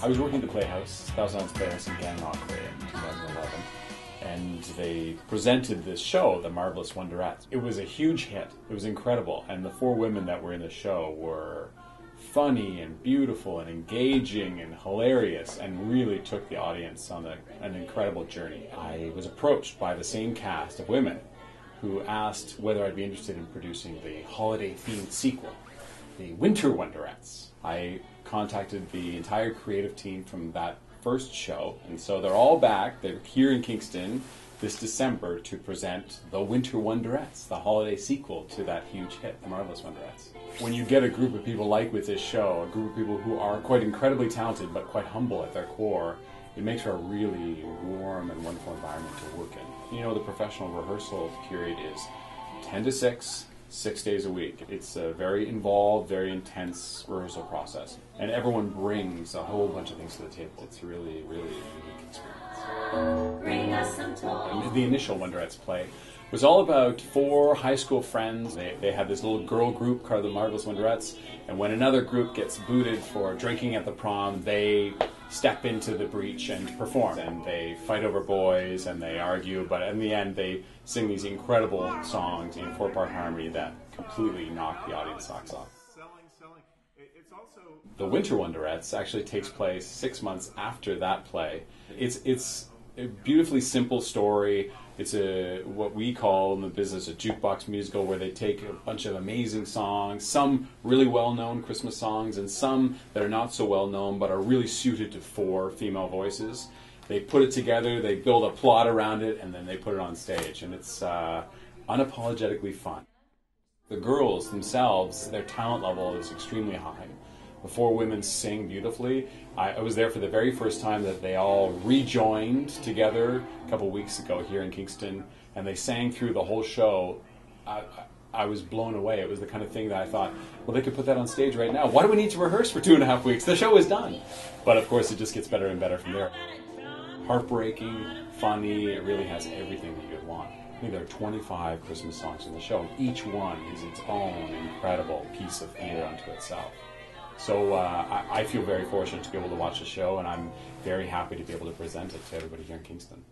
I was working at the Playhouse, Thousand Islands Playhouse in Gananoque in 2011, and they presented this show, The Marvelous Wonderettes. It was a huge hit. It was incredible, and the four women that were in the show were funny and beautiful and engaging and hilarious, and really took the audience on an incredible journey. I was approached by the same cast of women who asked whether I'd be interested in producing the holiday-themed sequel, the Winter Wonderettes. I contacted the entire creative team from that first show, and so they're all back. They're here in Kingston this December to present the Winter Wonderettes, the holiday sequel to that huge hit, The Marvelous Wonderettes. When you get a group of people like with this show, a group of people who are quite incredibly talented but quite humble at their core, it makes for a really warm and wonderful environment to work in. You know, the professional rehearsal period is 10 to 6, 6 days a week. It's a very involved, very intense rehearsal process. And everyone brings a whole bunch of things to the table. It's really, really a unique experience. Bring us some toys. The initial Wonderettes play was all about four high school friends. They had this little girl group called the Marvelous Wonderettes, and when another group gets booted for drinking at the prom, they step into the breach and perform. And they fight over boys and they argue, but in the end they sing these incredible songs in four-part harmony that completely knock the audience socks off. The Winter Wonderettes actually takes place 6 months after that play. It's a beautifully simple story. It's what we call in the business a jukebox musical, where they take a bunch of amazing songs, some really well-known Christmas songs and some that are not so well-known but are really suited to four female voices. They put it together, they build a plot around it, and then they put it on stage, and it's unapologetically fun. The girls themselves, their talent level is extremely high. The four women sing beautifully. I was there for the very first time that they all rejoined together a couple weeks ago here in Kingston, and they sang through the whole show. I was blown away. It was the kind of thing that I thought, well, they could put that on stage right now. Why do we need to rehearse for 2.5 weeks? The show is done. But of course, it just gets better and better from there. Heartbreaking, funny, it really has everything that you'd want. I think there are 25 Christmas songs in the show. Each one is its own incredible piece of theater unto itself. So I feel very fortunate to be able to watch the show, and I'm very happy to be able to present it to everybody here in Kingston.